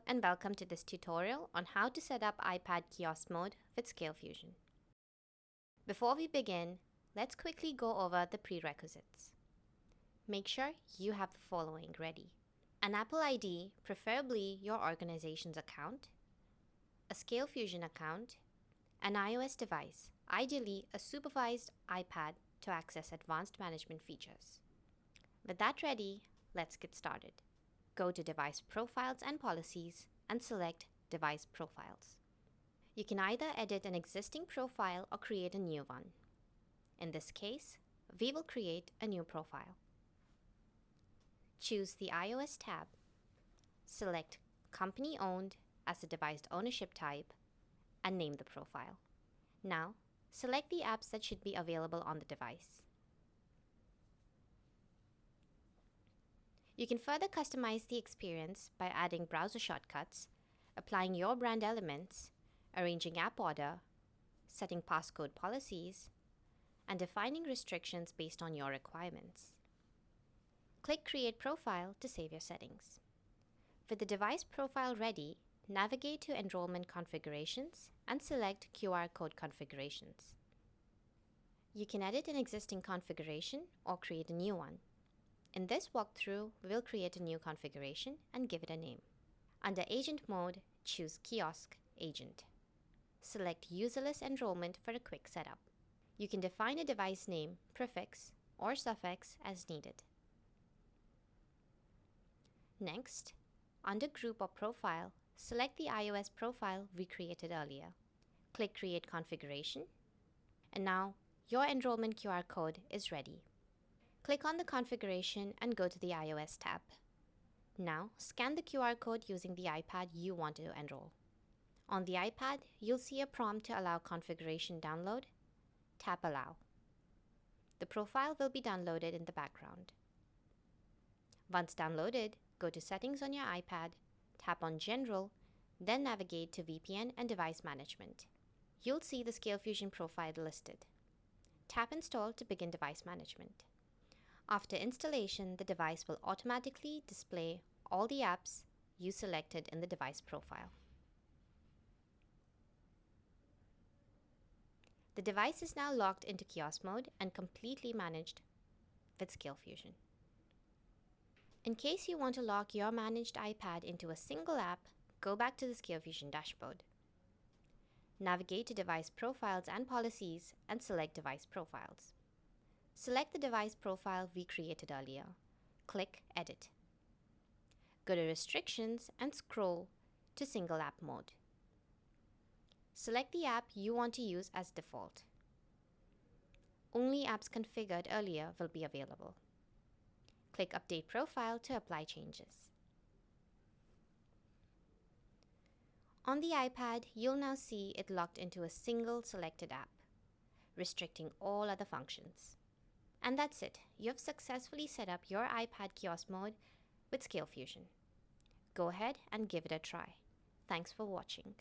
and welcome to this tutorial on how to set up iPad Kiosk Mode with Scalefusion. Before we begin, let's quickly go over the prerequisites. Make sure you have the following ready: an Apple ID, preferably your organization's account, a Scalefusion account, an iOS device, ideally a supervised iPad to access advanced management features. With that ready, let's get started. Go to Device Profiles and Policies and select Device Profiles. You can either edit an existing profile or create a new one. In this case, we will create a new profile. Choose the iOS tab. Select Company Owned as the device ownership type and name the profile. Now, select the apps that should be available on the device. You can further customize the experience by adding browser shortcuts, applying your brand elements, arranging app order, setting passcode policies, and defining restrictions based on your requirements. Click Create Profile to save your settings. With the device profile ready, navigate to Enrollment Configurations and select QR Code Configurations. You can edit an existing configuration or create a new one. In this walkthrough, we'll create a new configuration and give it a name. Under Agent Mode, choose Kiosk Agent. Select Userless Enrollment for a quick setup. You can define a device name, prefix, or suffix as needed. Next, under Group or Profile, select the iOS profile we created earlier. Click Create Configuration, and now your enrollment QR code is ready. Click on the configuration and go to the iOS tab. Now, scan the QR code using the iPad you want to enroll. On the iPad, you'll see a prompt to allow configuration download. Tap Allow. The profile will be downloaded in the background. Once downloaded, go to Settings on your iPad, tap on General, then navigate to VPN and Device Management. You'll see the Scalefusion profile listed. Tap Install to begin device management. After installation, the device will automatically display all the apps you selected in the device profile. The device is now logged into kiosk mode and completely managed with Scalefusion. In case you want to lock your managed iPad into a single app, go back to the Scalefusion dashboard. Navigate to Device Profiles and Policies and select Device Profiles. Select the device profile we created earlier. Click Edit. Go to Restrictions and scroll to Single App Mode. Select the app you want to use as default. Only apps configured earlier will be available. Click Update Profile to apply changes. On the iPad, you'll now see it locked into a single selected app, restricting all other functions. And that's it. You've successfully set up your iPad Kiosk Mode with Scalefusion. Go ahead and give it a try. Thanks for watching.